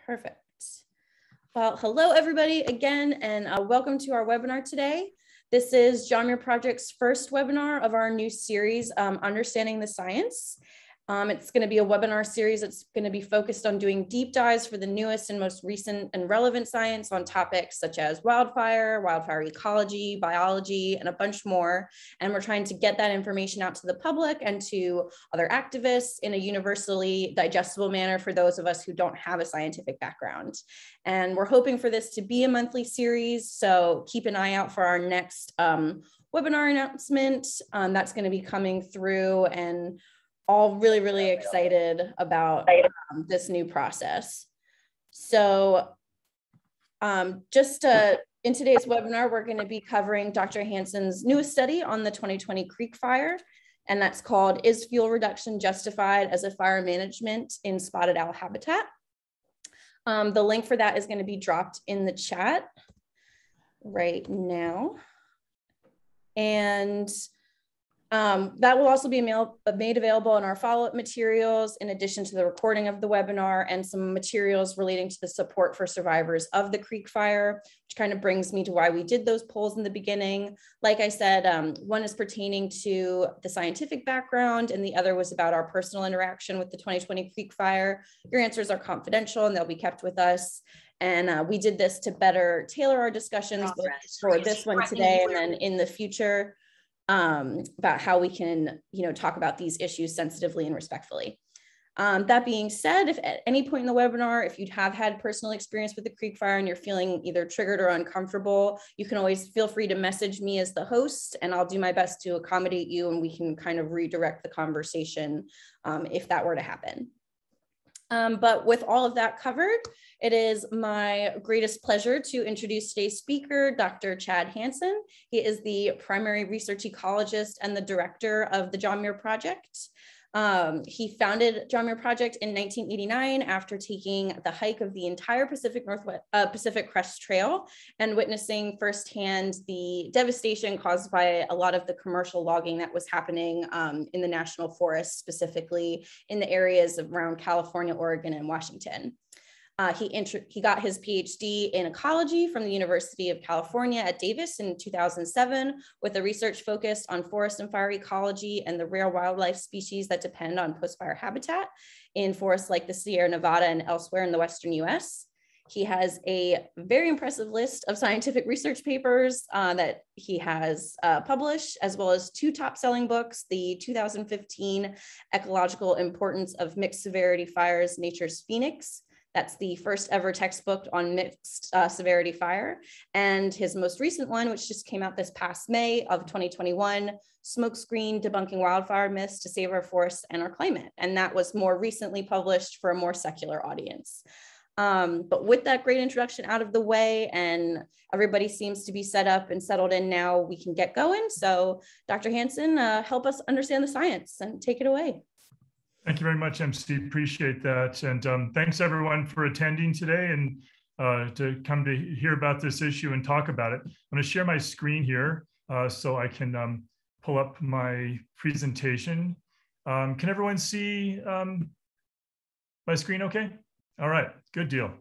Perfect. Well, hello everybody again, and welcome to our webinar today. This is John Muir Project's first webinar of our new series, Understanding the Science. It's going to be a webinar series that's going to be focused on doing deep dives for the newest and most recent and relevant science on topics such as wildfire, wildfire ecology, biology, and a bunch more. And we're trying to get that information out to the public and to other activists in a universally digestible manner for those of us who don't have a scientific background. And we're hoping for this to be a monthly series, so keep an eye out for our next webinar announcement. That's going to be coming through, and all really excited about this new process. So in today's webinar, we're going to be covering Dr. Hanson's newest study on the 2020 Creek Fire, and that's called Is Fuel Reduction Justified as a Fire Management in Spotted Owl Habitat? The link for that is going to be dropped in the chat right now. And that will also be made available in our follow-up materials, in addition to the recording of the webinar and some materials relating to the support for survivors of the Creek Fire, which kind of brings me to why we did those polls in the beginning. Like I said, one is pertaining to the scientific background, and the other was about our personal interaction with the 2020 Creek Fire. Your answers are confidential and they'll be kept with us. And we did this to better tailor our discussions for this one today and then in the future. About how we can, talk about these issues sensitively and respectfully. That being said, if at any point in the webinar, if you have had personal experience with the Creek Fire and you're feeling either triggered or uncomfortable, you can always feel free to message me as the host, and I'll do my best to accommodate you, and we can kind of redirect the conversation if that were to happen. But with all of that covered, it is my greatest pleasure to introduce today's speaker, Dr. Chad Hanson. He is the primary research ecologist and the director of the John Muir Project. He founded John Muir Project in 1989 after taking the hike of the entire Pacific Crest Trail and witnessing firsthand the devastation caused by a lot of the commercial logging that was happening in the national forests, specifically in the areas around California, Oregon, and Washington. He got his PhD in ecology from the University of California at Davis in 2007, with a research focused on forest and fire ecology and the rare wildlife species that depend on post-fire habitat in forests like the Sierra Nevada and elsewhere in the Western US. He has a very impressive list of scientific research papers that he has published, as well as 2 top-selling books, the 2015 Ecological Importance of Mixed Severity Fires, Nature's Phoenix. That's the first ever textbook on mixed severity fire. And his most recent one, which just came out this past May of 2021, Smokescreen: Debunking Wildfire Myths to Save Our Forests and Our Climate. And that was more recently published for a more secular audience. But with that great introduction out of the way, and everybody seems to be set up and settled in now, we can get going. So Dr. Hanson, help us understand the science and take it away. Thank you very much, MC. Appreciate that. And thanks everyone for attending today and to come to hear about this issue and talk about it. I'm going to share my screen here so I can pull up my presentation. Can everyone see my screen okay? All right, good deal.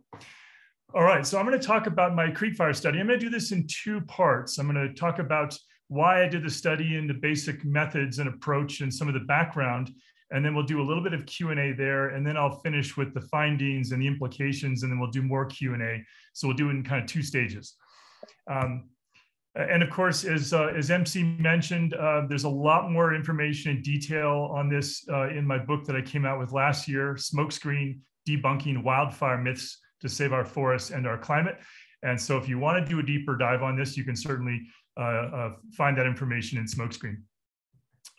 All right, so I'm going to talk about my Creek Fire study. I'm going to do this in 2 parts. I'm going to talk about why I did the study and the basic methods and approach and some of the background. And then we'll do a little bit of Q&A there, and then I'll finish with the findings and the implications, and then we'll do more Q&A. So we'll do it in kind of 2 stages. And of course, as MC mentioned, there's a lot more information and detail on this in my book that I came out with last year, Smokescreen: Debunking Wildfire Myths to Save Our Forests and Our Climate. And so if you want to do a deeper dive on this, you can certainly find that information in Smokescreen.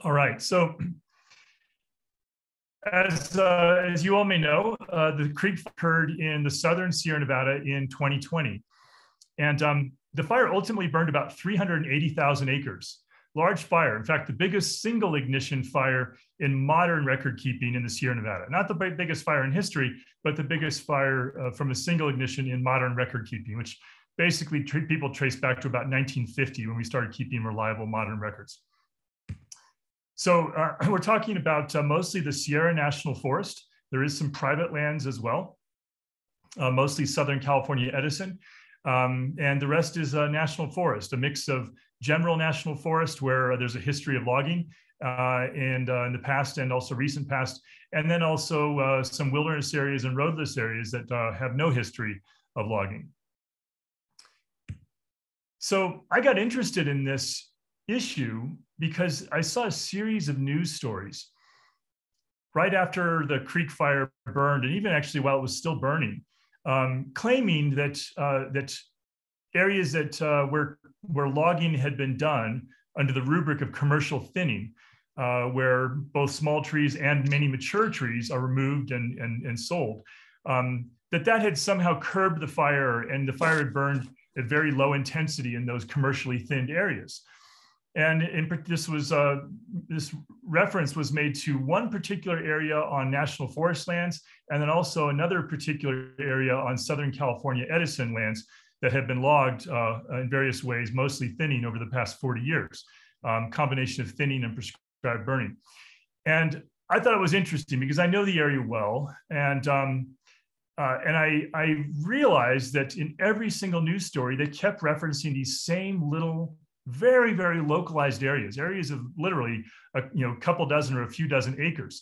All right, so as you all may know, the creek occurred in the southern Sierra Nevada in 2020. And the fire ultimately burned about 380,000 acres. Large fire, in fact, the biggest single ignition fire in modern record keeping in the Sierra Nevada. Not the biggest fire in history, but the biggest fire from a single ignition in modern record keeping, which basically people trace back to about 1950 when we started keeping reliable modern records. So we're talking about mostly the Sierra National Forest. There is some private lands as well. mostly Southern California Edison. And the rest is national forest, a mix of general national forest where there's a history of logging in the past and also recent past, and then also some wilderness areas and roadless areas that have no history of logging. So I got interested in this issue because I saw a series of news stories right after the creek fire burned, and even actually while it was still burning, claiming that that areas that where logging had been done under the rubric of commercial thinning, where both small trees and many mature trees are removed and sold, that had somehow curbed the fire, and the fire had burned at very low intensity in those commercially thinned areas. And this reference was made to one particular area on national forest lands, and then also another particular area on Southern California Edison lands that had been logged in various ways, mostly thinning over the past 40 years, combination of thinning and prescribed burning. And I thought it was interesting because I know the area well, and I realized that in every single news story, they kept referencing these same little, very, very localized areas of literally a couple dozen or a few dozen acres.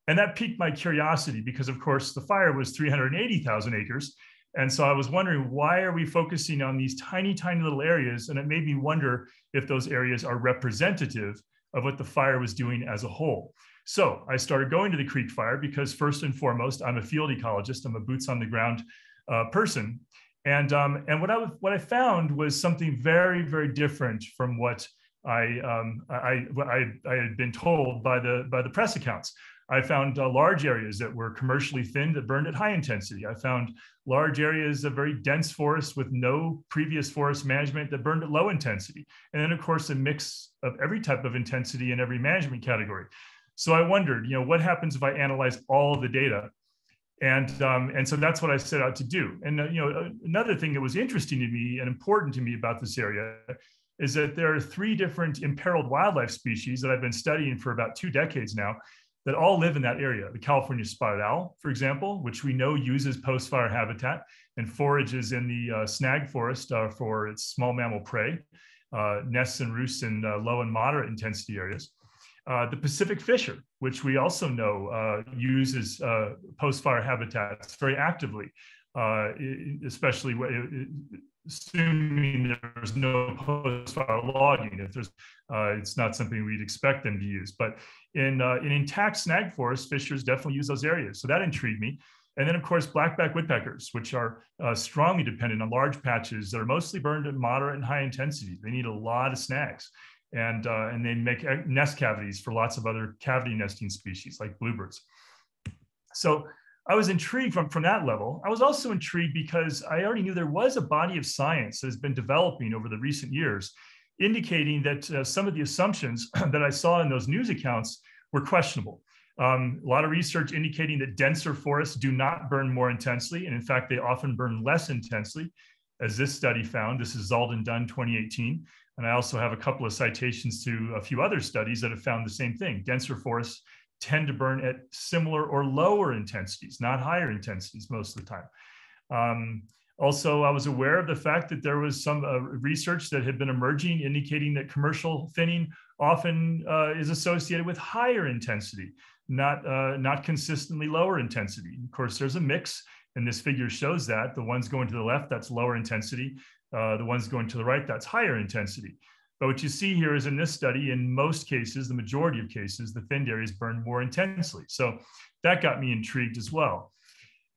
And that piqued my curiosity because, of course, the fire was 380,000 acres. And so I was wondering, why are we focusing on these tiny, tiny little areas? And it made me wonder if those areas are representative of what the fire was doing as a whole. So I started going to the creek fire because, first and foremost, I'm a field ecologist. I'm a boots on the ground person. And what I found was something very, very different from what I had been told by the press accounts. I found large areas that were commercially thinned that burned at high intensity. I found large areas of very dense forest with no previous forest management that burned at low intensity. And then, of course, a mix of every type of intensity in every management category. So I wondered, what happens if I analyze all of the data? And so that's what I set out to do. And another thing that was interesting to me and important to me about this area is that there are 3 different imperiled wildlife species that I've been studying for about 2 decades now that all live in that area. The California spotted owl, for example, which we know uses post-fire habitat and forages in the snag forest for its small mammal prey, nests and roosts in low and moderate intensity areas. The Pacific fisher, which we also know uses post-fire habitats very actively, especially assuming there's no post-fire logging. If there's, it's not something we'd expect them to use. But in intact snag forests, fishers definitely use those areas. So that intrigued me. And then, of course, blackback woodpeckers, which are strongly dependent on large patches that are mostly burned at moderate and high intensity. They need a lot of snags. And they make nest cavities for lots of other cavity nesting species like bluebirds. So I was intrigued from that level. I was also intrigued because I already knew there was a body of science that has been developing over the recent years, indicating that some of the assumptions that I saw in those news accounts were questionable. A lot of research indicating that denser forests do not burn more intensely, and in fact, they often burn less intensely, as this study found. This is Zalden Dunn 2018. And I also have a couple of citations to a few other studies that have found the same thing. Denser forests tend to burn at similar or lower intensities, not higher intensities most of the time. Also, I was aware of the fact that there was some research that had been emerging indicating that commercial thinning often is associated with higher intensity, not consistently lower intensity. Of course, there's a mix, and this figure shows that. The ones going to the left, that's lower intensity. The ones going to the right, that's higher intensity. But what you see here is in this study, in most cases, the majority of cases, the thinned areas burn more intensely. So that got me intrigued as well.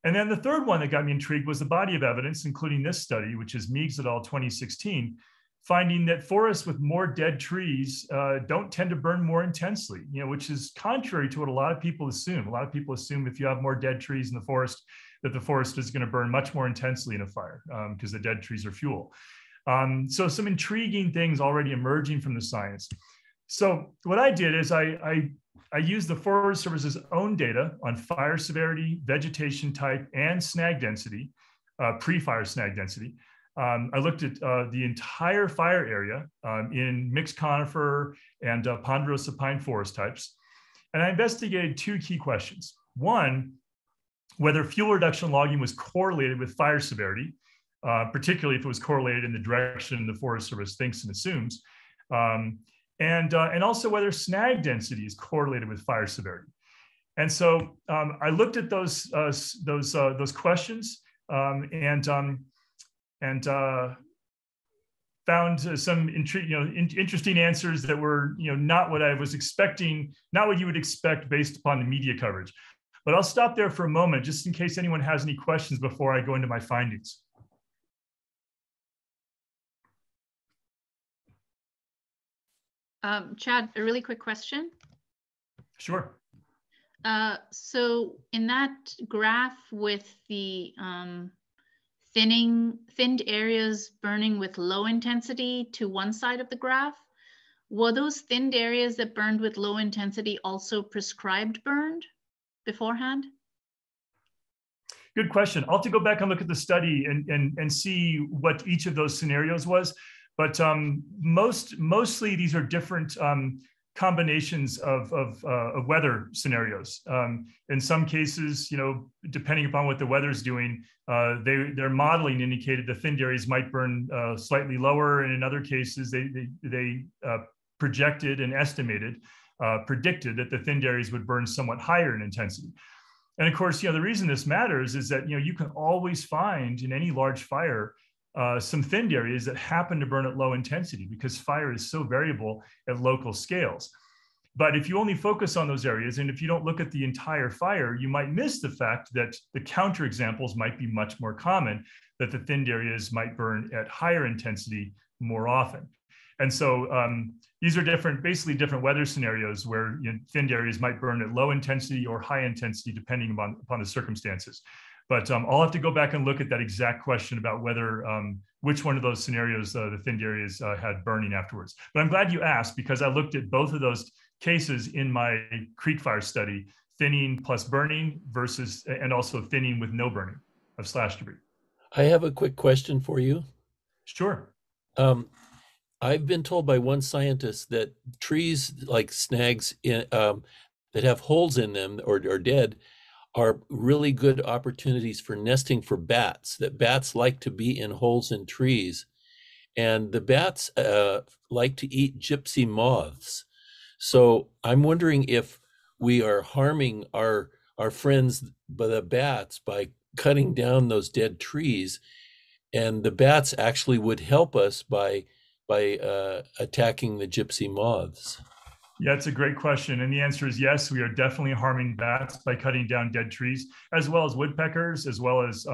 And then the third one that got me intrigued was the body of evidence, including this study, which is Meigs et al. 2016, finding that forests with more dead trees don't tend to burn more intensely, which is contrary to what a lot of people assume. A lot of people assume if you have more dead trees in the forest, that the forest is going to burn much more intensely in a fire because the dead trees are fuel. So some intriguing things already emerging from the science. So what I did is I used the Forest Service's own data on fire severity, vegetation type, and snag density, pre-fire snag density. I looked at the entire fire area in mixed conifer and ponderosa pine forest types. And I investigated 2 key questions. One, whether fuel reduction logging was correlated with fire severity, particularly if it was correlated in the direction the Forest Service thinks and assumes, and also whether snag density is correlated with fire severity. And so I looked at those questions and found some interesting answers that were not what I was expecting, not what you would expect based upon the media coverage. But I'll stop there for a moment, just in case anyone has any questions before I go into my findings. Chad, a really quick question. Sure. So in that graph with the thinned areas burning with low intensity to one side of the graph, were those thinned areas that burned with low intensity also prescribed burned beforehand? Good question. I'll have to go back and look at the study and see what each of those scenarios was. But mostly these are different combinations of weather scenarios. In some cases, depending upon what the weather's doing, their modeling indicated the thinned areas might burn slightly lower, and in other cases, they projected and estimated, predicted that the thinned areas would burn somewhat higher in intensity. And of course, the reason this matters is that you can always find in any large fire some thinned areas that happen to burn at low intensity, because fire is so variable at local scales. But if you only focus on those areas, and if you don't look at the entire fire, you might miss the fact that the counterexamples might be much more common, that the thinned areas might burn at higher intensity more often. And so these are basically different weather scenarios where thinned areas might burn at low intensity or high intensity, depending upon the circumstances. But I'll have to go back and look at that exact question about whether which one of those scenarios the thinned areas had burning afterwards. But I'm glad you asked, because I looked at both of those cases in my creek fire study, thinning plus burning versus, and also thinning with no burning of slash debris. I have a quick question for you. Sure. I've been told by one scientist that trees like snags that have holes in them or are dead are really good opportunities for nesting for bats, that bats like to be in holes in trees. And the bats like to eat gypsy moths. So I'm wondering if we are harming our friends, the bats, by cutting down those dead trees. And the bats actually would help us by attacking the gypsy moths. Yeah, it's a great question. And the answer is yes, we are definitely harming bats by cutting down dead trees, as well as woodpeckers, as well as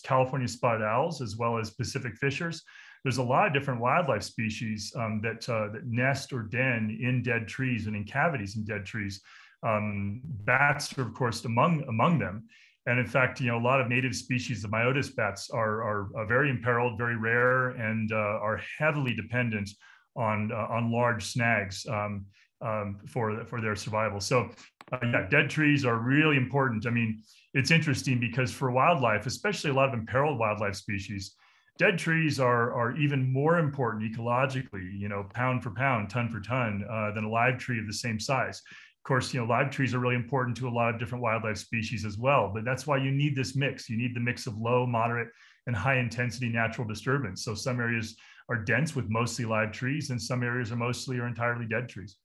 California spotted owls, as well as Pacific fishers. There's a lot of different wildlife species that nest or den in dead trees and in cavities in dead trees. Bats are, of course, among them. And in fact, a lot of native species of Myotis bats are very imperiled, very rare, and are heavily dependent on large snags for their survival. So yeah, dead trees are really important. I mean, it's interesting because for wildlife, especially a lot of imperiled wildlife species, dead trees are even more important ecologically, pound for pound, ton for ton, than a live tree of the same size. Of course, live trees are really important to a lot of different wildlife species as well, but that's why you need this mix. You need the mix of low, moderate, and high intensity natural disturbance. So some areas are dense with mostly live trees, and some areas are mostly or entirely dead trees.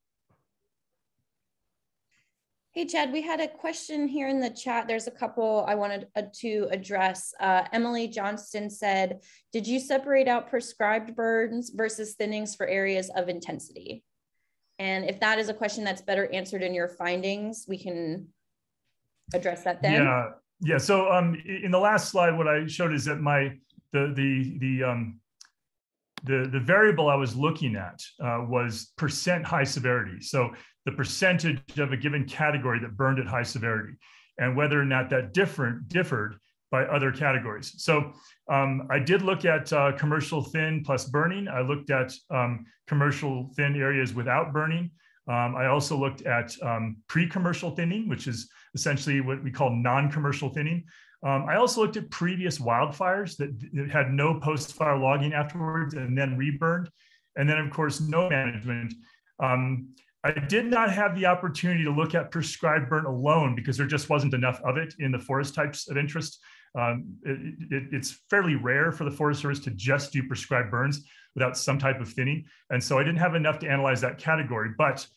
Hey, Chad, we had a question here in the chat. There's a couple I wanted to address. Emily Johnston said, did you separate out prescribed burns versus thinnings for areas of intensity? And if that is a question that's better answered in your findings, we can address that then. Yeah. So in the last slide, what I showed is that the variable I was looking at was percent high severity. So the percentage of a given category that burned at high severity, and whether or not that differed by other categories. So I did look at commercial thin plus burning. I looked at commercial thin areas without burning. I also looked at pre-commercial thinning, which is essentially what we call non-commercial thinning. I also looked at previous wildfires that had no post-fire logging afterwards and then reburned. And then, of course, no management. I did not have the opportunity to look at prescribed burn alone because there just wasn't enough of it in the forest types of interest. It's fairly rare for the Forest Service to just do prescribed burns without some type of thinning. And so I didn't have enough to analyze that category, but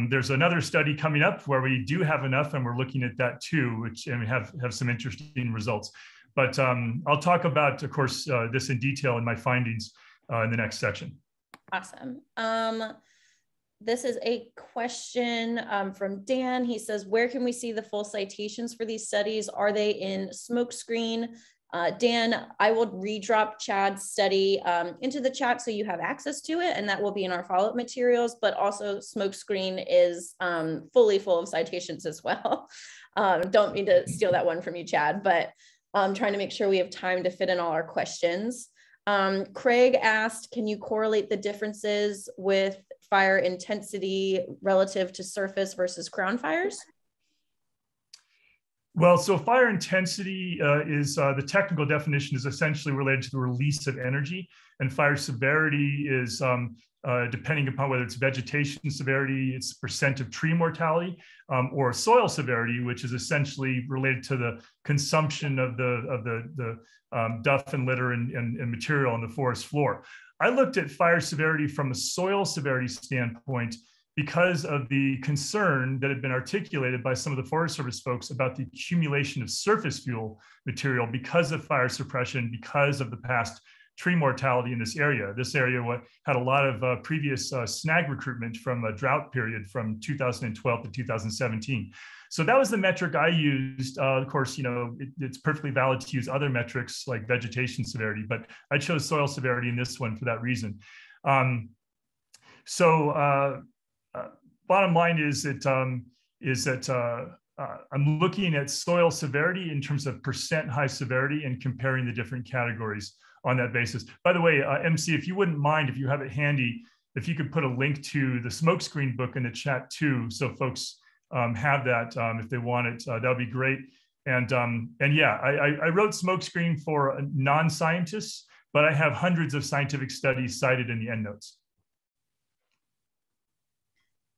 there's another study coming up where we do have enough, and we're looking at that too, and we have some interesting results. But I'll talk about, of course, this in detail in my findings in the next section. Awesome. This is a question from Dan. He says, where can we see the full citations for these studies? Are they in Smokescreen? Dan, I will redrop Chad's study into the chat so you have access to it, and that will be in our follow-up materials, but also Smokescreen is fully full of citations as well. Don't mean to steal that one from you, Chad, but I'm trying to make sure we have time to fit in all our questions. Craig asked, can you correlate the differences with fire intensity relative to surface versus crown fires? Well, so fire intensity is the technical definition is essentially related to the release of energy, and fire severity is depending upon whether it's vegetation severity, it's percent of tree mortality, or soil severity, which is essentially related to the consumption of the duff and litter and material on the forest floor. I looked at fire severity from a soil severity standpoint because of the concern that had been articulated by some of the Forest Service folks about the accumulation of surface fuel material because of fire suppression, because of the past tree mortality in this area. This area had a lot of previous snag recruitment from a drought period from 2012 to 2017. So that was the metric I used. Of course, it's perfectly valid to use other metrics like vegetation severity, but I chose soil severity in this one for that reason. Bottom line is that I'm looking at soil severity in terms of percent high severity and comparing the different categories on that basis. By the way, MC, if you wouldn't mind, if you have it handy, if you could put a link to the Smokescreen book in the chat too, so folks have that if they want it, that would be great. And yeah, I wrote Smokescreen for non-scientists, but I have hundreds of scientific studies cited in the endnotes.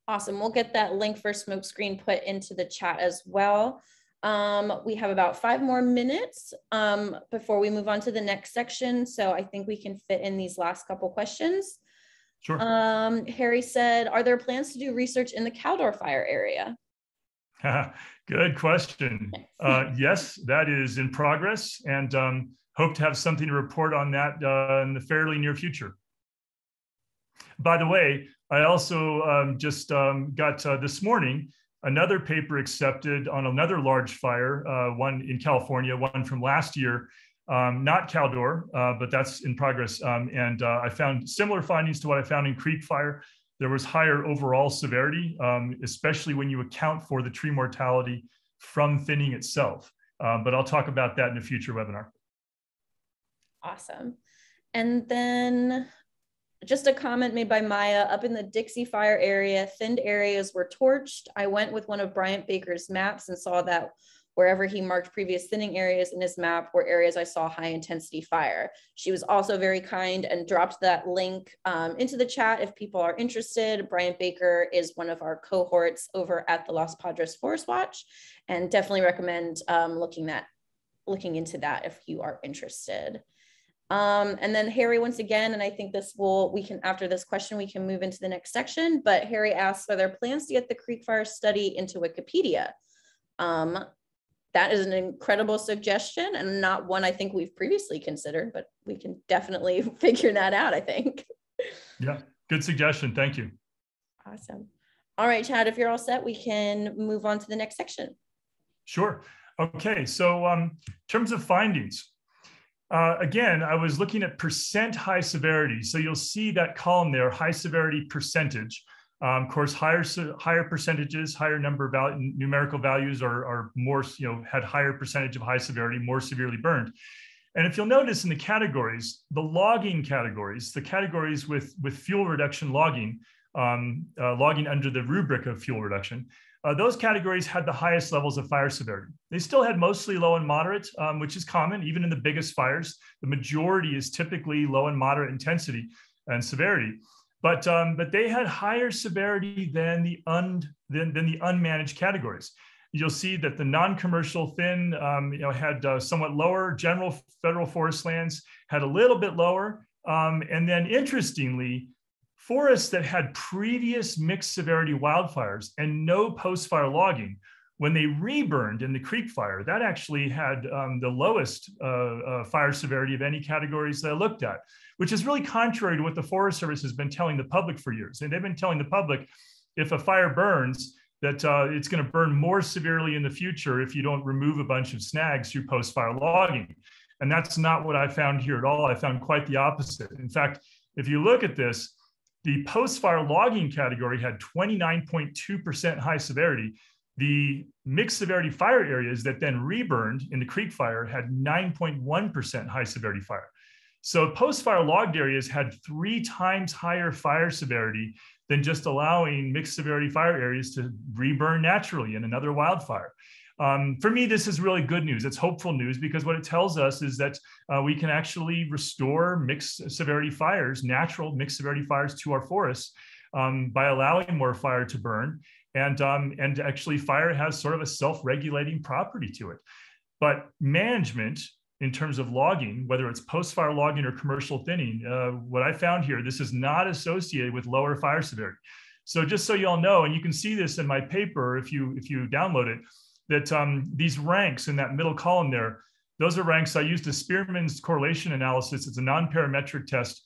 Awesome. We'll get that link for Smokescreen put into the chat as well. We have about 5 more minutes before we move on to the next section. So I think we can fit in these last couple questions. Sure. Harry said, are there plans to do research in the Caldorf fire area? Good question. Yes, that is in progress, and hope to have something to report on that in the fairly near future. By the way, I also just got this morning another paper accepted on another large fire, one in California, one from last year, not Caldorf, but that's in progress. And I found similar findings to what I found in Creek Fire. There was higher overall severity, especially when you account for the tree mortality from thinning itself. But I'll talk about that in a future webinar. Awesome. And then just a comment made by Maya, up in the Dixie fire area, thinned areas were torched. I went with one of Bryant Baker's maps and saw that wherever he marked previous thinning areas in his map were areas I saw high intensity fire. She was also very kind and dropped that link into the chat if people are interested. Bryant Baker is one of our cohorts over at the Los Padres Forest Watch, and definitely recommend looking into that if you are interested. And then Harry, once again, and I think after this question, we can move into the next section, but Harry asks, are there plans to get the Creek Fire study into Wikipedia? That is an incredible suggestion and not one I think we've previously considered, but we can definitely figure that out, I think. Yeah, good suggestion. Thank you. Awesome. All right, Chad, if you're all set, we can move on to the next section. Sure. Okay, so in terms of findings, again, I was looking at percent high severity. So you'll see that column there, high severity percentage. Of course, higher percentages, higher number of numerical values are more, had higher percentage of high severity, more severely burned. And if you'll notice in the categories, the logging categories, the categories with fuel reduction logging, logging under the rubric of fuel reduction, those categories had the highest levels of fire severity. They still had mostly low and moderate, which is common, even in the biggest fires. The majority is typically low and moderate intensity and severity. but they had higher severity than the unmanaged categories. You'll see that the non-commercial thin, had somewhat lower. General federal forest lands had a little bit lower. And then interestingly, forests that had previous mixed severity wildfires and no post-fire logging, when they reburned in the creek fire, that actually had the lowest fire severity of any categories that I looked at, which is really contrary to what the Forest Service has been telling the public for years. And they've been telling the public, if a fire burns, that it's going to burn more severely in the future if you don't remove a bunch of snags through post-fire logging. And that's not what I found here at all. I found quite the opposite. In fact, if you look at this, the post-fire logging category had 29.2% high severity. The mixed severity fire areas that then reburned in the creek fire had 9.1% high severity fire. So post-fire logged areas had 3 times higher fire severity than just allowing mixed severity fire areas to reburn naturally in another wildfire. For me, this is really good news. It's hopeful news, because what it tells us is that we can actually restore mixed severity fires, natural mixed severity fires, to our forests by allowing more fire to burn. And actually, fire has sort of a self-regulating property to it. But management, in terms of logging, whether it's post-fire logging or commercial thinning, what I found here, this is not associated with lower fire severity. So just so you all know, and you can see this in my paper if you download it, that these ranks in that middle column there, those are ranks I used a Spearman's correlation analysis. It's a non-parametric test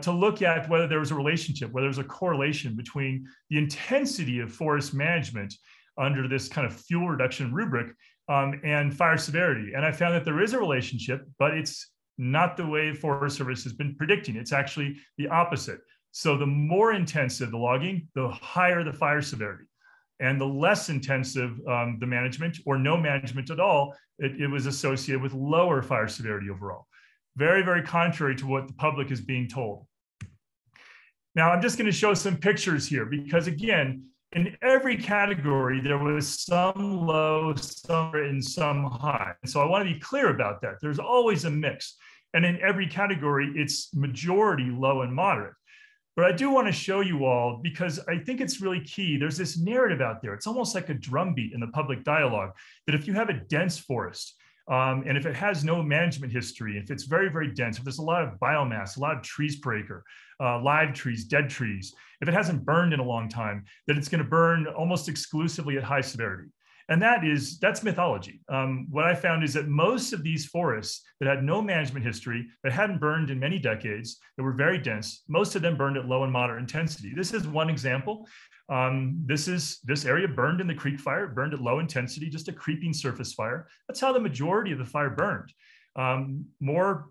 to look at whether there was a relationship, whether there's a correlation between the intensity of forest management under this kind of fuel reduction rubric and fire severity. And I found that there is a relationship, but it's not the way Forest Service has been predicting. It's actually the opposite. So the more intensive the logging, the higher the fire severity. And the less intensive the management, or no management at all, it was associated with lower fire severity overall. Very, very contrary to what the public is being told. Now, I'm just going to show some pictures here, because again, in every category, there was some low, some and some high. And so I want to be clear about that. There's always a mix. And in every category, it's majority low and moderate. But I do want to show you all, because I think it's really key. There's this narrative out there. It's almost like a drumbeat in the public dialogue, that if you have a dense forest, and if it has no management history, if it's very, very dense, if there's a lot of biomass, a lot of trees per acre, live trees, dead trees, if it hasn't burned in a long time, then it's going to burn almost exclusively at high severity. And that's mythology. What I found is that most of these forests that had no management history, that hadn't burned in many decades, that were very dense, most of them burned at low and moderate intensity. This is one example. This area burned in the creek fire, burned at low intensity, just a creeping surface fire. That's how the majority of the fire burned. More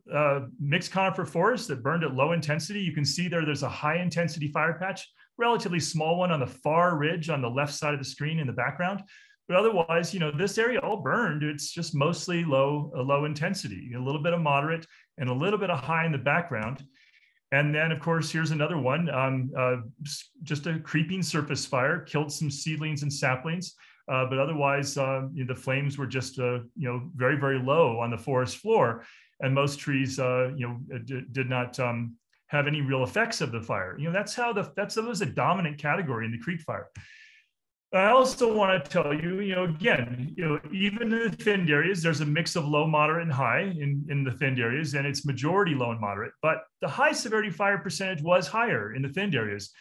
mixed conifer forests that burned at low intensity. You can see there's a high intensity fire patch, relatively small one on the far ridge on the left side of the screen in the background. But otherwise, this area all burned. It's just mostly low intensity, a little bit of moderate and a little bit of high in the background. And then, of course, here's another one, just a creeping surface fire, killed some seedlings and saplings. But otherwise, the flames were just, very, very low on the forest floor. And most trees, did not have any real effects of the fire. That was a dominant category in the creek fire. I also want to tell you, again, even in the thinned areas, there's a mix of low, moderate, and high in the thinned areas, and it's majority low and moderate. But the high severity fire percentage was higher in the thinned areas.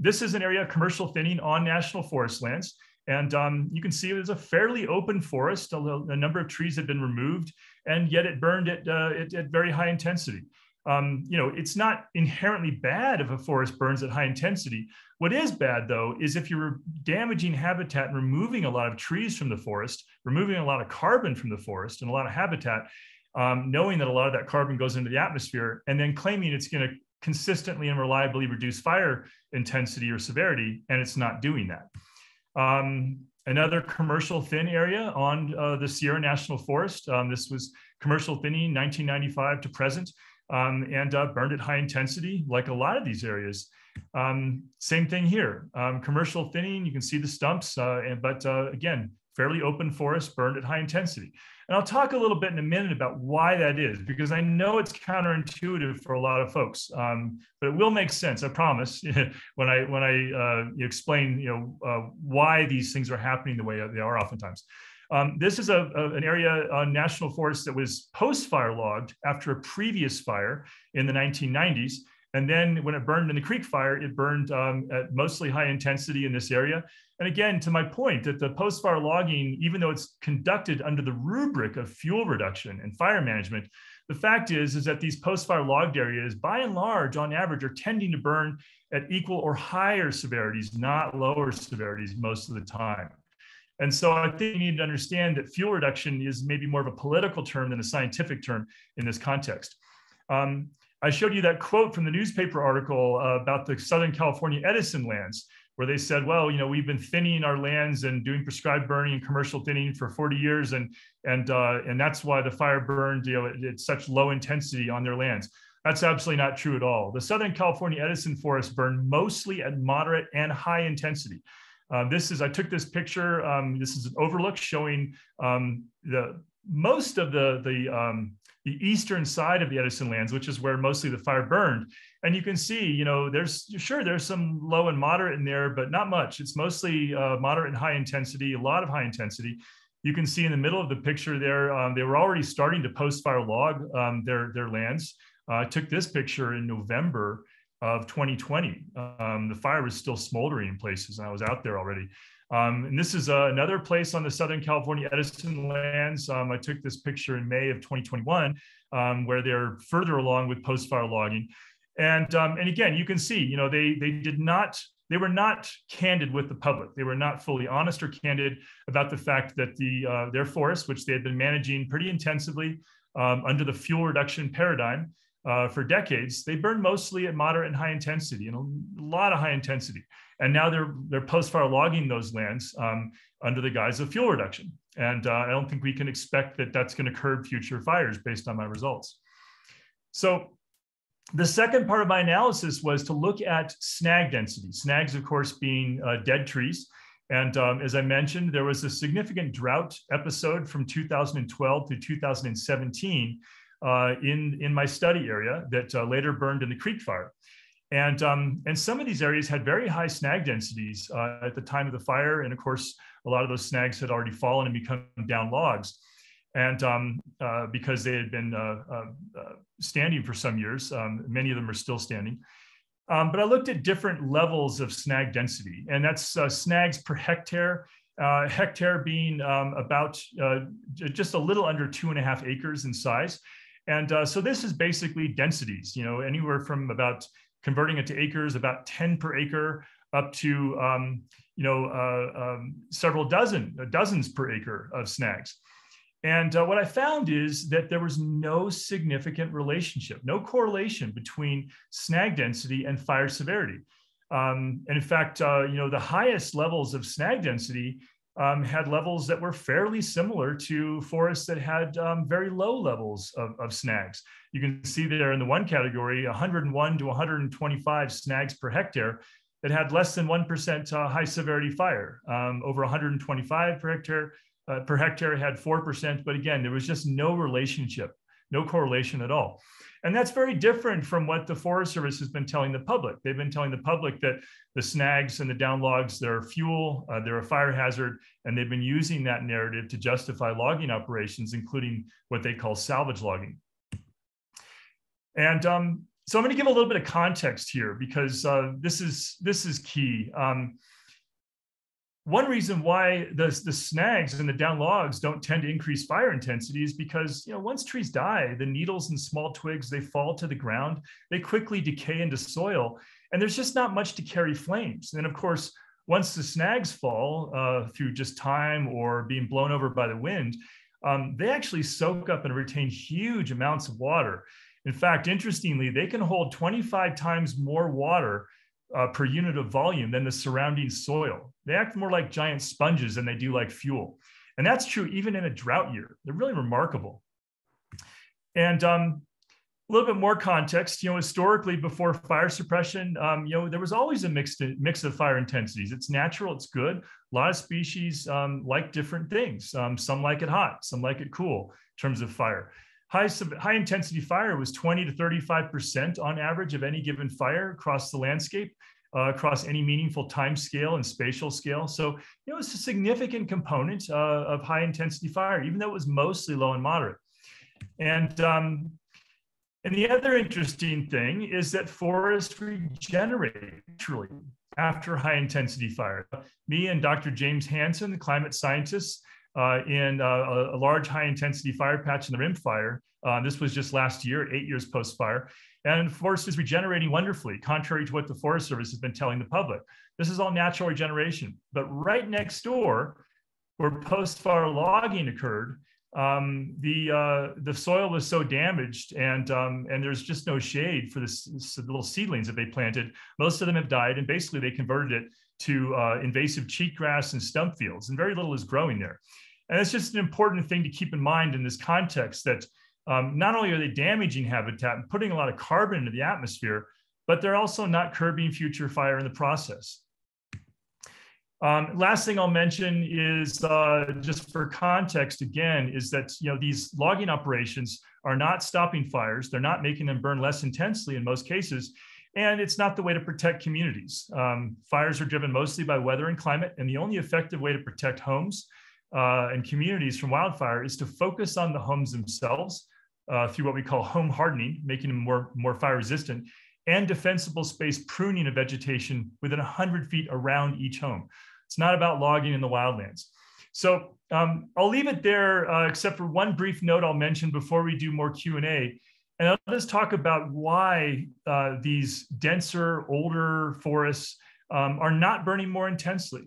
This is an area of commercial thinning on national forest lands. And you can see it was a fairly open forest. A number of trees had been removed, and yet it burned at very high intensity. It's not inherently bad if a forest burns at high intensity. What is bad, though, is if you're damaging habitat and removing a lot of trees from the forest, removing a lot of carbon from the forest and a lot of habitat, knowing that a lot of that carbon goes into the atmosphere, and then claiming it's going to consistently and reliably reduce fire intensity or severity, and it's not doing that. Another commercial thin area on the Sierra National Forest. This was commercial thinning 1995 to present. And burned at high intensity, like a lot of these areas. Same thing here. Commercial thinning, you can see the stumps, but again, fairly open forest, burned at high intensity. And I'll talk a little bit in a minute about why that is, because I know it's counterintuitive for a lot of folks, but it will make sense, I promise, when I explain why these things are happening the way they are oftentimes. This is an area on national forest that was post-fire logged after a previous fire in the 1990s. And then when it burned in the creek fire, it burned at mostly high intensity in this area. And again, to my point that the post-fire logging, even though it's conducted under the rubric of fuel reduction and fire management, the fact is that these post-fire logged areas, by and large, on average, are tending to burn at equal or higher severities, not lower severities most of the time. And so I think you need to understand that fuel reduction is maybe more of a political term than a scientific term in this context. I showed you that quote from the newspaper article about the Southern California Edison lands, where they said, well, we've been thinning our lands and doing prescribed burning and commercial thinning for 40 years. And that's why the fire burned, at such low intensity on their lands. That's absolutely not true at all. The Southern California Edison forest burned mostly at moderate and high intensity. I took this picture. This is an overlook showing most of the eastern side of the Edison lands, which is where mostly the fire burned. And you can see, there's some low and moderate in there, but not much. It's mostly moderate and high intensity, a lot of high intensity. You can see in the middle of the picture there, they were already starting to post-fire log their lands. I took this picture in November of 2020. The fire was still smoldering in places, and I was out there already. And this is another place on the Southern California Edison lands. I took this picture in May of 2021, where they're further along with post-fire logging. And again, you can see, they were not candid with the public. They were not fully honest or candid about the fact that their forests, which they had been managing pretty intensively under the fuel reduction paradigm for decades, they burned mostly at moderate and high intensity, and a lot of high intensity. And now they're post-fire logging those lands under the guise of fuel reduction. And I don't think we can expect that that's going to curb future fires based on my results. So the second part of my analysis was to look at snag density. Snags, of course, being dead trees. And as I mentioned, there was a significant drought episode from 2012 to 2017 in my study area that later burned in the creek fire. And some of these areas had very high snag densities at the time of the fire. And of course, a lot of those snags had already fallen and become down logs. And because they had been standing for some years, many of them are still standing. But I looked at different levels of snag density, and that's snags per hectare, hectare being about just a little under 2.5 acres in size. And so this is basically densities, anywhere from about, converting it to acres, about 10 per acre, up to several dozens per acre of snags. And what I found is that there was no significant relationship, no correlation between snag density and fire severity. And in fact, the highest levels of snag density had levels that were fairly similar to forests that had very low levels of snags. You can see there in the one category, 101 to 125 snags per hectare that had less than 1% high severity fire. Over 125 per hectare had 4%, but again, there was just no relationship, no correlation at all. And that's very different from what the Forest Service has been telling the public. They've been telling the public that the snags and the down logs, they're fuel, they're a fire hazard, and they've been using that narrative to justify logging operations, including what they call salvage logging. And so I'm going to give a little bit of context here, because this is key. One reason why the snags and the down logs don't tend to increase fire intensity is because, once trees die, the needles and small twigs, they fall to the ground, they quickly decay into soil, and there's just not much to carry flames. And of course, once the snags fall through just time or being blown over by the wind, they actually soak up and retain huge amounts of water. In fact, interestingly, they can hold 25 times more water per unit of volume than the surrounding soil. They act more like giant sponges than they do like fuel. And that's true even in a drought year. They're really remarkable. And A little bit more context, historically before fire suppression, there was always a mix of fire intensities. It's natural, it's good. A lot of species like different things. Some like it hot, some like it cool in terms of fire. High intensity fire was 20 to 35% on average of any given fire across the landscape, across any meaningful time scale and spatial scale. So, it's a significant component of high intensity fire, even though it was mostly low and moderate. And the other interesting thing is that forests regenerate naturally after high intensity fire. Me and Dr. James Hanson, the climate scientist, in a large high intensity fire patch in the Rim Fire. This was just last year, 8 years post-fire. And the forest is regenerating wonderfully, contrary to what the Forest Service has been telling the public. This is all natural regeneration. But right next door, where post-fire logging occurred, the soil was so damaged, and there's just no shade for the little seedlings that they planted. Most of them have died, and basically they converted it to invasive cheatgrass and stump fields, and very little is growing there. And it's just an important thing to keep in mind in this context that not only are they damaging habitat and putting a lot of carbon into the atmosphere, but they're also not curbing future fire in the process. Last thing I'll mention is just for context again, is that these logging operations are not stopping fires. They're not making them burn less intensely in most cases. And it's not the way to protect communities. Fires are driven mostly by weather and climate, and the only effective way to protect homes and communities from wildfire is to focus on the homes themselves through what we call home hardening, making them more fire resistant, and defensible space pruning of vegetation within 100 feet around each home. It's not about logging in the wildlands. So I'll leave it there, except for one brief note I'll mention before we do more Q&A. And I'll just talk about why these denser, older forests are not burning more intensely.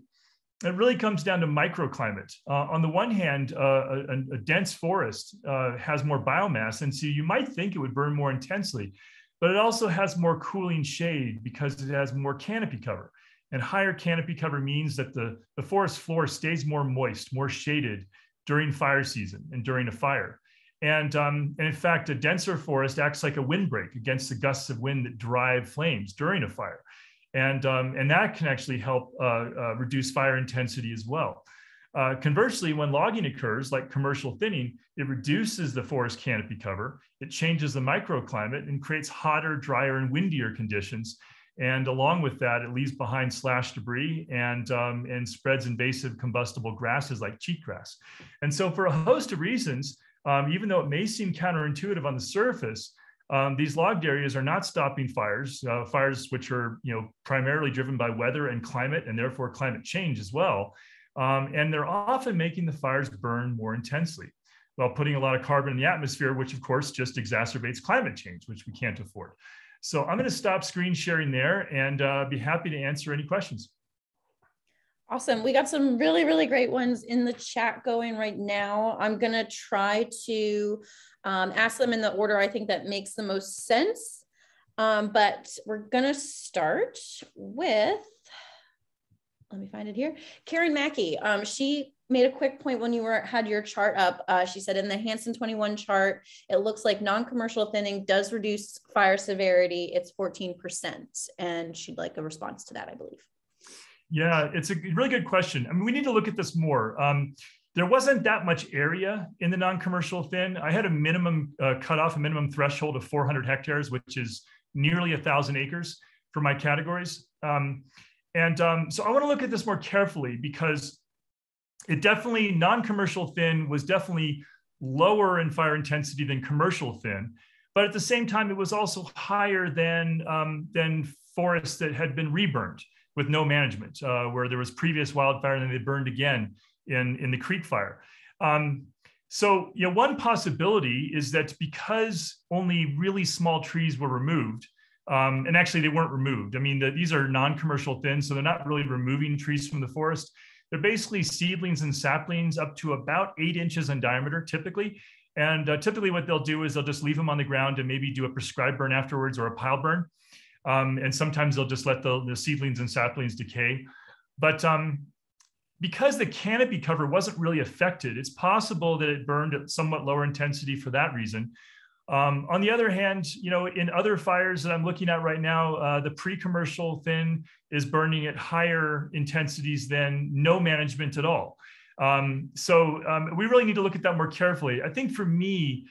It really comes down to microclimate. On the one hand, a dense forest has more biomass, and so you might think it would burn more intensely, but it also has more cooling shade because it has more canopy cover. And higher canopy cover means that the forest floor stays more moist, more shaded during fire season and during a fire. And in fact, a denser forest acts like a windbreak against the gusts of wind that drive flames during a fire. And that can actually help reduce fire intensity as well. Conversely, when logging occurs, like commercial thinning, it reduces the forest canopy cover, it changes the microclimate and creates hotter, drier, and windier conditions. And along with that, it leaves behind slash debris and spreads invasive combustible grasses like cheatgrass. And so for a host of reasons, even though it may seem counterintuitive on the surface, these logged areas are not stopping fires, fires which are primarily driven by weather and climate, and therefore climate change as well. And they're often making the fires burn more intensely while putting a lot of carbon in the atmosphere, which of course just exacerbates climate change, which we can't afford. So I'm going to stop screen sharing there and be happy to answer any questions. Awesome. We got some really, really great ones in the chat going right now. I'm going to try to ask them in the order I think that makes the most sense. But we're going to start with, let me find it here. Karen Mackey. She made a quick point when you had your chart up. She said in the Hanson 21 chart, it looks like non-commercial thinning does reduce fire severity. It's 14%. And she'd like a response to that, I believe. Yeah, it's a really good question. I mean, we need to look at this more. There wasn't that much area in the non-commercial thin. I had a minimum cutoff, a minimum threshold of 400 hectares, which is nearly 1,000 acres for my categories. So I want to look at this more carefully because it definitely, non-commercial thin was definitely lower in fire intensity than commercial thin, but at the same time, it was also higher than forests that had been reburned with no management, where there was previous wildfire and then they burned again in the creek fire. So one possibility is that because only really small trees were removed, and actually they weren't removed. I mean, these are non-commercial thin, so they're not really removing trees from the forest. They're basically seedlings and saplings up to about 8 inches in diameter, typically. And typically what they'll do is they'll just leave them on the ground and maybe do a prescribed burn afterwards or a pile burn. And sometimes they'll just let the seedlings and saplings decay. But because the canopy cover wasn't really affected, it's possible that it burned at somewhat lower intensity for that reason. On the other hand, in other fires that I'm looking at right now, the pre-commercial thin is burning at higher intensities than no management at all. So we really need to look at that more carefully. I think for me,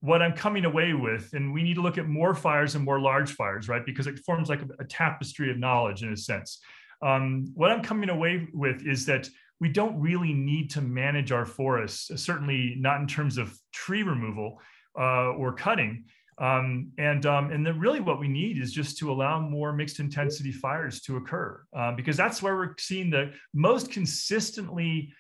what I'm coming away with, and we need to look at more fires and more large fires, right? Because it forms like a tapestry of knowledge in a sense. What I'm coming away with is that we don't really need to manage our forests, certainly not in terms of tree removal or cutting. And then really what we need is just to allow more mixed intensity fires to occur, because that's where we're seeing the most consistently,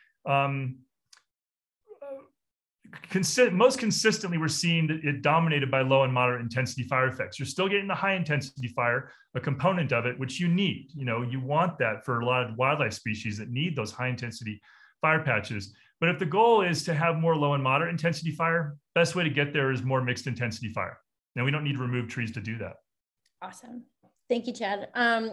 most consistently, we're seeing that it dominated by low and moderate intensity fire effects. You're still getting the high intensity fire, a component of it, which you need. You want that for a lot of wildlife species that need those high intensity fire patches. But if the goal is to have more low and moderate intensity fire, best way to get there is more mixed intensity fire. Now, we don't need to remove trees to do that. Awesome. Thank you, Chad.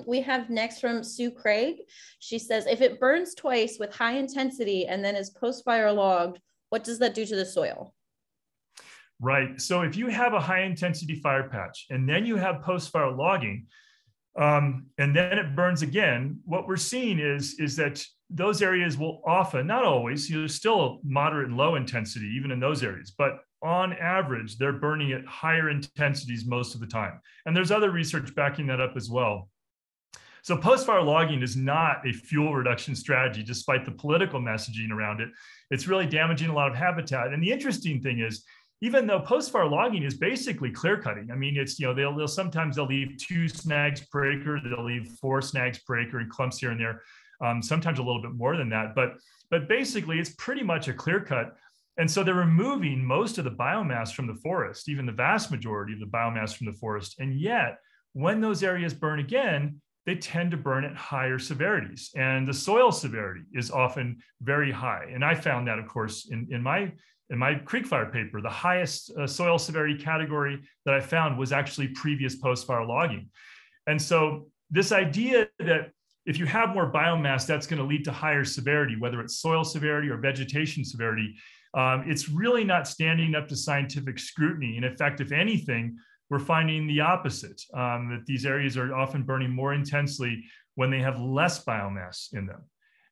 We have next from Sue Craig. She says, if it burns twice with high intensity and then is post-fire logged, what does that do to the soil? Right. So if you have a high intensity fire patch and then you have post-fire logging, and then it burns again, what we're seeing is that those areas will often, not always, there's still moderate and low intensity even in those areas, but on average, they're burning at higher intensities most of the time. And there's other research backing that up as well. So post-fire logging is not a fuel reduction strategy, despite the political messaging around it. It's really damaging a lot of habitat. And the interesting thing is, even though post-fire logging is basically clear cutting, I mean, it's, they'll sometimes leave 2 snags per acre, they'll leave 4 snags per acre and clumps here and there, sometimes a little bit more than that. But basically, it's pretty much a clear cut. And so they're removing most of the biomass from the forest, even the vast majority of the biomass from the forest. And yet, when those areas burn again, they tend to burn at higher severities. And the soil severity is often very high. And I found that, of course, in my creek fire paper, the highest soil severity category that I found was actually previous post-fire logging. And so this idea that if you have more biomass, that's going to lead to higher severity, whether it's soil severity or vegetation severity, it's really not standing up to scientific scrutiny. And in fact, if anything, we're finding the opposite, that these areas are often burning more intensely when they have less biomass in them.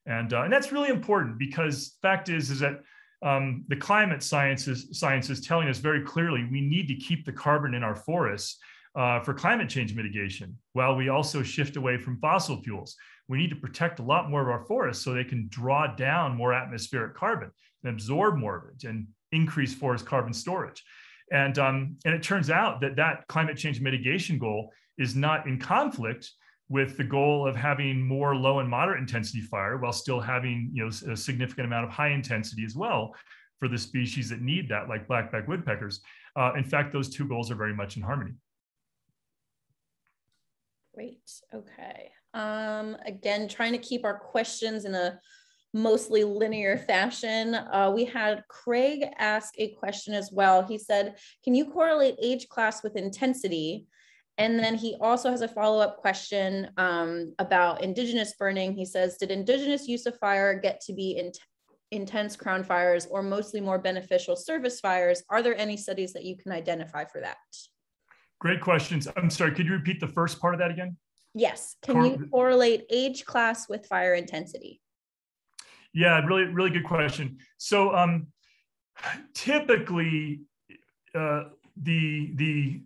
And that's really important, because the fact is that the climate science is telling us very clearly we need to keep the carbon in our forests for climate change mitigation, while we also shift away from fossil fuels. We need to protect a lot more of our forests so they can draw down more atmospheric carbon and absorb more of it and increase forest carbon storage. And it turns out that climate change mitigation goal is not in conflict with the goal of having more low and moderate intensity fire, while still having a significant amount of high intensity as well for the species that need that, like blackback woodpeckers. In fact, those two goals are very much in harmony. Great. Okay. Again, trying to keep our questions in a mostly linear fashion. We had Craig ask a question as well. He said, can you correlate age class with intensity? And then he also has a follow-up question about indigenous burning. He says, did indigenous use of fire get to be intense crown fires or mostly more beneficial surface fires? Are there any studies that you can identify for that? Great questions. I'm sorry, could you repeat the first part of that again? Yes. Can you correlate age class with fire intensity? Yeah, really good question. So typically, the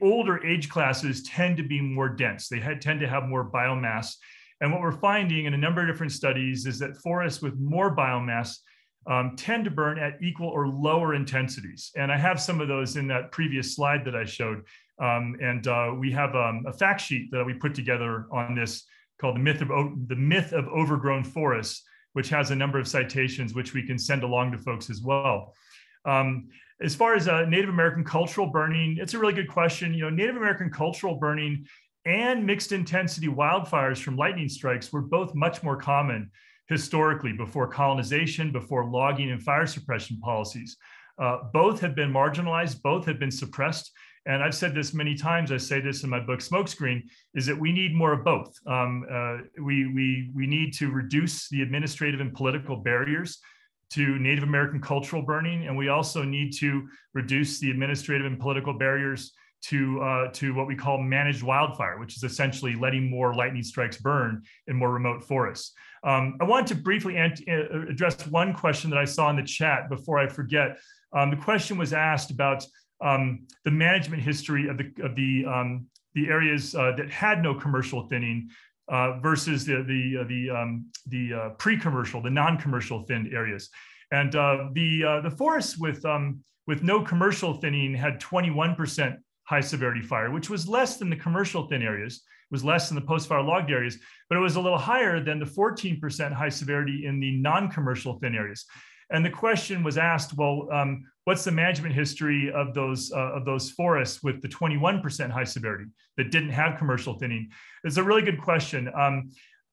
older age classes tend to be more dense. They tend to have more biomass. And what we're finding in a number of different studies is that forests with more biomass tend to burn at equal or lower intensities. And I have some of those in that previous slide that I showed. We have a fact sheet that we put together on this called the myth of overgrown forests, which has a number of citations which we can send along to folks as well. As far as Native American cultural burning, it's a really good question. Native American cultural burning and mixed intensity wildfires from lightning strikes were both much more common historically before colonization, before logging and fire suppression policies. Both have been marginalized, both have been suppressed. And I've said this many times, I say this in my book, Smokescreen, is that we need more of both. We need to reduce the administrative and political barriers to Native American cultural burning, and we also need to reduce the administrative and political barriers to what we call managed wildfire, which is essentially letting more lightning strikes burn in more remote forests. I want to briefly address one question that I saw in the chat before I forget. The question was asked about the management history of the areas that had no commercial thinning versus the pre-commercial, the non-commercial thinned areas. And the forests with no commercial thinning had 21% high severity fire, which was less than the commercial thin areas. It was less than the post-fire logged areas, but it was a little higher than the 14% high severity in the non-commercial thin areas. And the question was asked, well, what's the management history of those forests with the 21% high severity that didn't have commercial thinning? It's a really good question.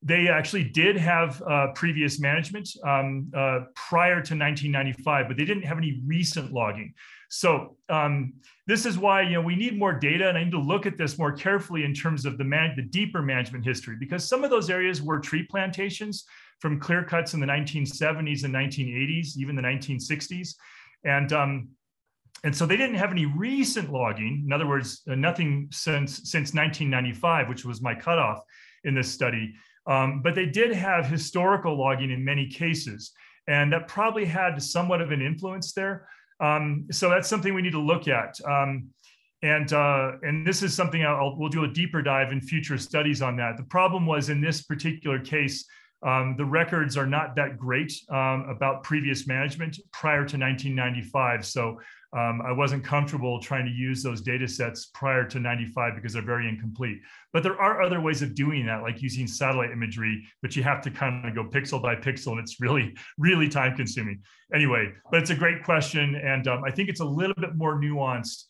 They actually did have previous management prior to 1995, but they didn't have any recent logging. So this is why we need more data, and I need to look at this more carefully in terms of the deeper management history, because some of those areas were tree plantations from clear cuts in the 1970s and 1980s, even the 1960s. And so they didn't have any recent logging. In other words, nothing since 1995, which was my cutoff in this study. But they did have historical logging in many cases. And that probably had somewhat of an influence there. So that's something we need to look at. And this is something we'll do a deeper dive in future studies on that. The problem was in this particular case, the records are not that great about previous management prior to 1995. So I wasn't comfortable trying to use those data sets prior to 95 because they're very incomplete. But there are other ways of doing that, like using satellite imagery, but you have to kind of go pixel by pixel, and it's really, really time consuming. Anyway, but it's a great question. And I think it's a little bit more nuanced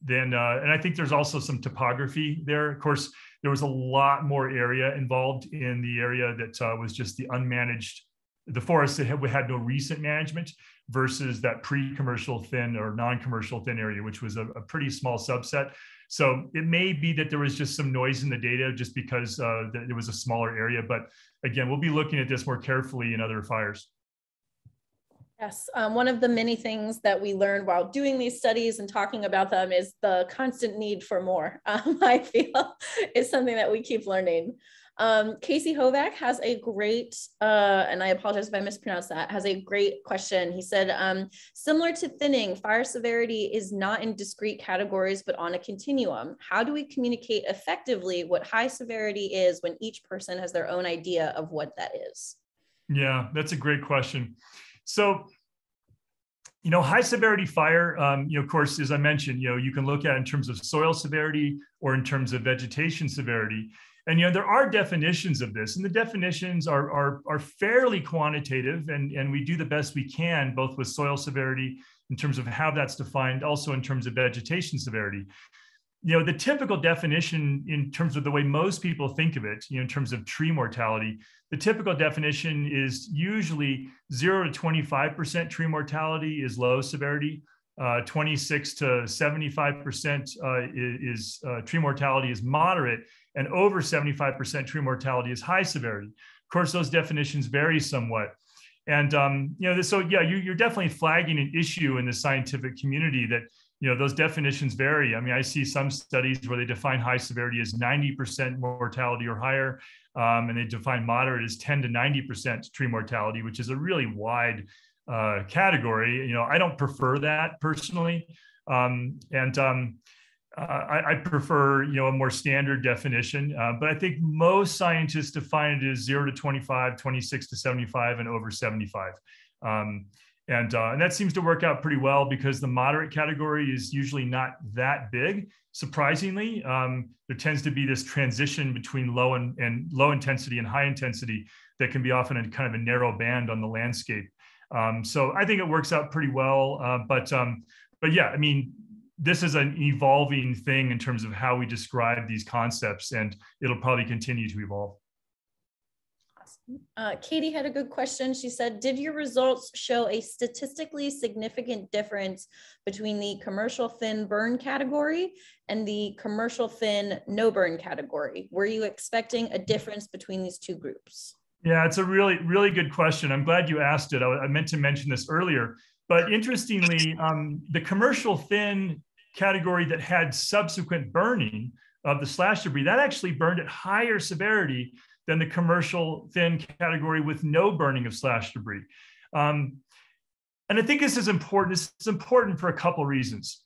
and I think there's also some topography there. Of course, there was a lot more area involved in the area that was just the unmanaged, the forests that had no recent management versus that pre-commercial thin or non-commercial thin area, which was a pretty small subset. So it may be that there was just some noise in the data just because it was a smaller area. But again, we'll be looking at this more carefully in other fires. Yes, one of the many things that we learned while doing these studies and talking about them is the constant need for more, I feel, is something that we keep learning. Casey Hovack has a great, and I apologize if I mispronounced that, has a great question. He said, similar to thinning, fire severity is not in discrete categories, but on a continuum. How do we communicate effectively what high severity is when each person has their own idea of what that is? Yeah, that's a great question. So, high severity fire, of course, as I mentioned, you can look at it in terms of soil severity or in terms of vegetation severity. And, there are definitions of this, and the definitions are fairly quantitative, and we do the best we can, both with soil severity in terms of how that's defined, also in terms of vegetation severity. The typical definition in terms of the way most people think of it, in terms of tree mortality, the typical definition is usually 0 to 25% tree mortality is low severity, 26 to 75% is tree mortality is moderate, and over 75% tree mortality is high severity. Of course, those definitions vary somewhat. And, so yeah, you're definitely flagging an issue in the scientific community that, those definitions vary. I mean, I see some studies where they define high severity as 90% mortality or higher, and they define moderate as 10 to 90% tree mortality, which is a really wide category. I don't prefer that personally. I prefer, a more standard definition, but I think most scientists define it as 0 to 25, 26 to 75, and over 75. And that seems to work out pretty well because the moderate category is usually not that big. Surprisingly, there tends to be this transition between low intensity and high intensity that can be often a kind of a narrow band on the landscape. So I think it works out pretty well. But yeah, I mean, this is an evolving thing in terms of how we describe these concepts, and it'll probably continue to evolve. Katie had a good question. She said, did your results show a statistically significant difference between the commercial thin burn category and the commercial thin no burn category? Were you expecting a difference between these two groups? Yeah, it's a really, really good question. I'm glad you asked it. I meant to mention this earlier, but interestingly, the commercial thin category that had subsequent burning of the slash debris, that actually burned at higher severity than the commercial thin category with no burning of slash debris. And I think this is important. This is important for a couple reasons.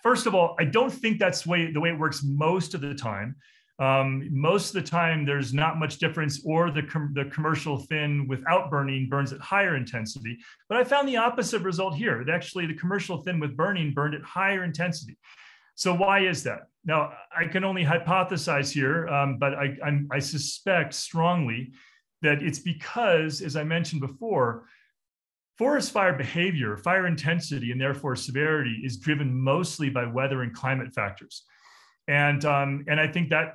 First of all, I don't think that's the way it works most of the time. Most of the time, there's not much difference, or the commercial thin without burning burns at higher intensity. But I found the opposite result here. Actually, the commercial thin with burning burned at higher intensity. So why is that? Now, I can only hypothesize here, but I suspect strongly that it's because, as I mentioned before, forest fire behavior, fire intensity, and therefore severity is driven mostly by weather and climate factors. And I think that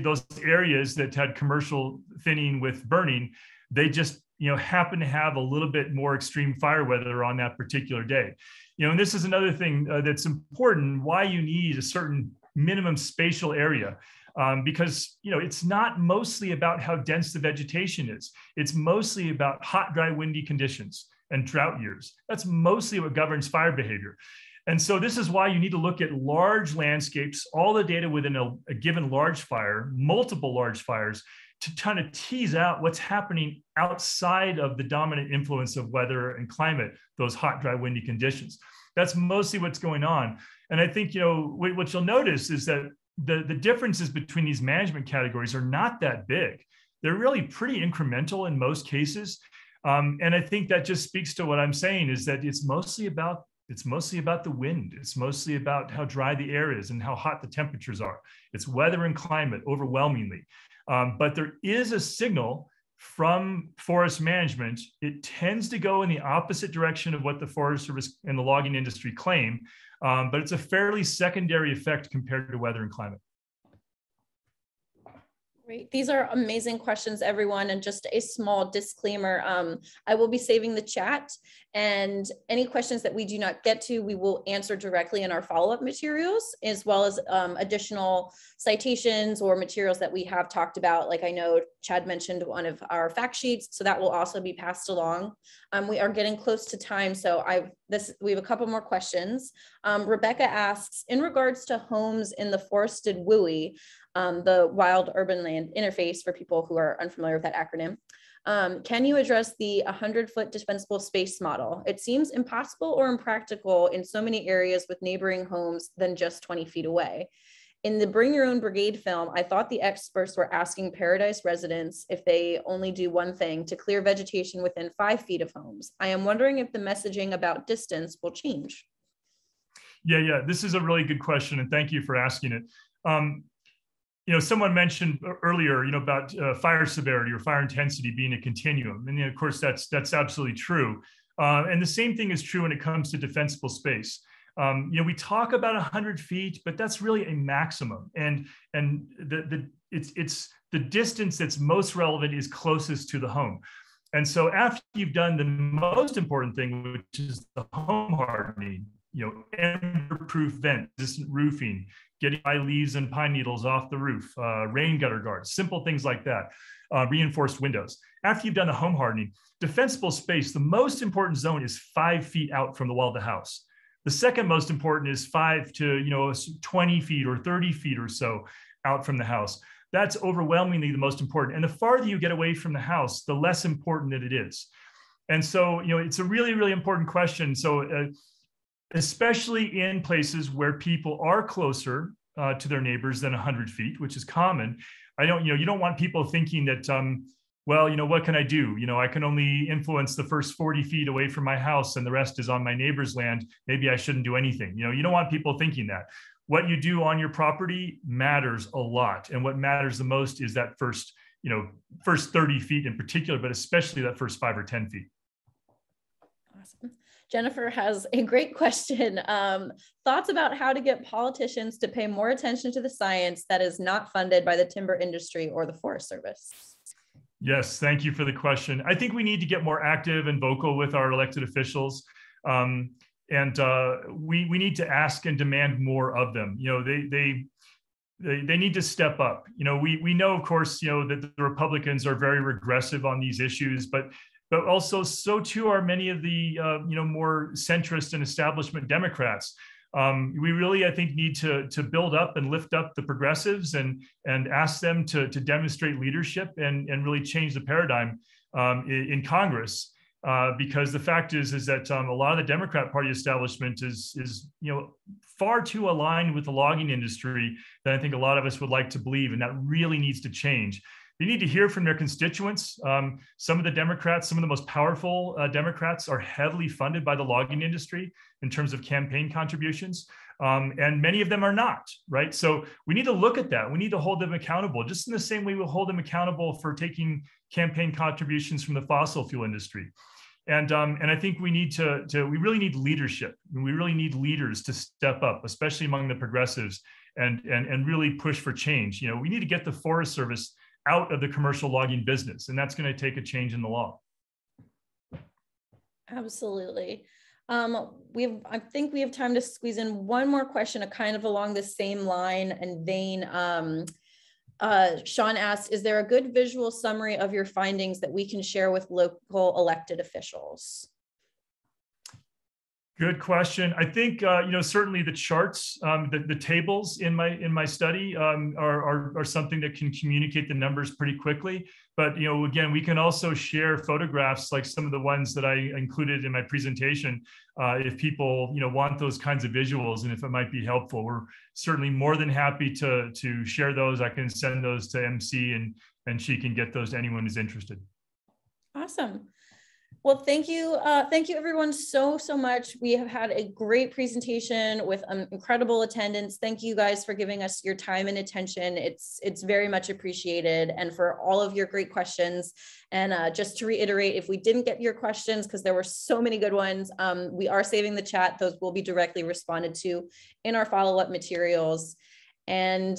those areas that had commercial thinning with burning, they just happen to have a little bit more extreme fire weather on that particular day. And this is another thing that's important, why you need a certain minimum spatial area. Because it's not mostly about how dense the vegetation is. It's mostly about hot, dry, windy conditions and drought years. That's mostly what governs fire behavior. And so this is why you need to look at large landscapes, all the data within a given large fire, multiple large fires, to kind of tease out what's happening outside of the dominant influence of weather and climate, those hot, dry, windy conditions. That's mostly what's going on. And I think, what you'll notice is that the differences between these management categories are not that big. They're really pretty incremental in most cases. And I think that just speaks to what I'm saying, is that it's mostly about the wind. It's mostly about how dry the air is and how hot the temperatures are. It's weather and climate overwhelmingly. But there is a signal from forest management. It tends to go in the opposite direction of what the Forest Service and the logging industry claim. But it's a fairly secondary effect compared to weather and climate. Great. These are amazing questions, everyone. And just a small disclaimer, I will be saving the chat, and any questions that we do not get to, we will answer directly in our follow-up materials, as well as additional citations or materials that we have talked about. Like I know Chad mentioned one of our fact sheets, so that will also be passed along. We are getting close to time, so we have a couple more questions. Rebecca asks, in regards to homes in the forested WUI, the wild urban land interface, for people who are unfamiliar with that acronym, can you address the 100-foot dispensable space model? It seems impossible or impractical in so many areas with neighboring homes than just 20 feet away. In the Bring Your Own Brigade film, I thought the experts were asking Paradise residents if they only do one thing, to clear vegetation within 5 feet of homes. I am wondering if the messaging about distance will change. Yeah, this is a really good question, and thank you for asking it. Someone mentioned earlier, about fire severity or fire intensity being a continuum. And of course, that's absolutely true. And the same thing is true when it comes to defensible space. We talk about 100 feet, but that's really a maximum. And it's the distance that's most relevant is closest to the home. And so after you've done the most important thing, which is the home hardening, ember-proof vent, resistant roofing, getting dry leaves and pine needles off the roof, rain gutter guards, simple things like that, reinforced windows. After you've done the home hardening, defensible space, the most important zone is 5 feet out from the wall of the house. The second most important is 5 to 20 feet or 30 feet or so out from the house. That's overwhelmingly the most important. And the farther you get away from the house, the less important that it is. And so, it's a really, really important question. So, especially in places where people are closer to their neighbors than 100 feet, which is common. You don't want people thinking that, what can I do? I can only influence the first 40 feet away from my house and the rest is on my neighbor's land. Maybe I shouldn't do anything. You don't want people thinking that. What you do on your property matters a lot. And what matters the most is that first 30 feet in particular, but especially that first 5 or 10 feet. Awesome. Jennifer has a great question. Thoughts about how to get politicians to pay more attention to the science that is not funded by the timber industry or the Forest Service? Yes, thank you for the question. I think we need to get more active and vocal with our elected officials. And we need to ask and demand more of them. they need to step up. We know, of course, that the Republicans are very regressive on these issues, but also so too are many of the more centrist and establishment Democrats. We really, I think, need to build up and lift up the progressives and ask them to demonstrate leadership and really change the paradigm in Congress. Because the fact is that a lot of the Democrat Party establishment is far too aligned with the logging industry than I think a lot of us would like to believe, and that really needs to change. They need to hear from their constituents. Some of the Democrats, some of the most powerful Democrats, are heavily funded by the logging industry in terms of campaign contributions, and many of them are not, right? So we need to look at that. We need to hold them accountable, just in the same way we'll hold them accountable for taking campaign contributions from the fossil fuel industry. And I think we really need leadership. We really need leaders to step up, especially among the progressives, and really push for change. We need to get the Forest Service out of the commercial logging business, and that's going to take a change in the law. Absolutely. I think we have time to squeeze in one more question, kind of along the same line and vein. Sean asks, is there a good visual summary of your findings that we can share with local elected officials? Good question. I think certainly the charts, the tables in my study are something that can communicate the numbers pretty quickly. But again, we can also share photographs like some of the ones that I included in my presentation. If people want those kinds of visuals, and if it might be helpful, we're certainly more than happy to share those. I can send those to MC, and she can get those to anyone who's interested. Awesome. Well, thank you everyone so much. We have had a great presentation with incredible attendance. Thank you guys for giving us your time and attention. It's very much appreciated, and for all of your great questions. And just to reiterate, if we didn't get your questions, because there were so many good ones, we are saving the chat. Those will be directly responded to in our follow-up materials. And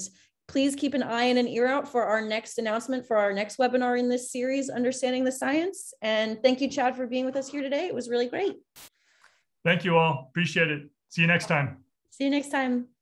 please keep an eye and an ear out for our next announcement for our next webinar in this series, Understanding the Science. And thank you, Chad, for being with us here today. It was really great. Thank you all. Appreciate it. See you next time. See you next time.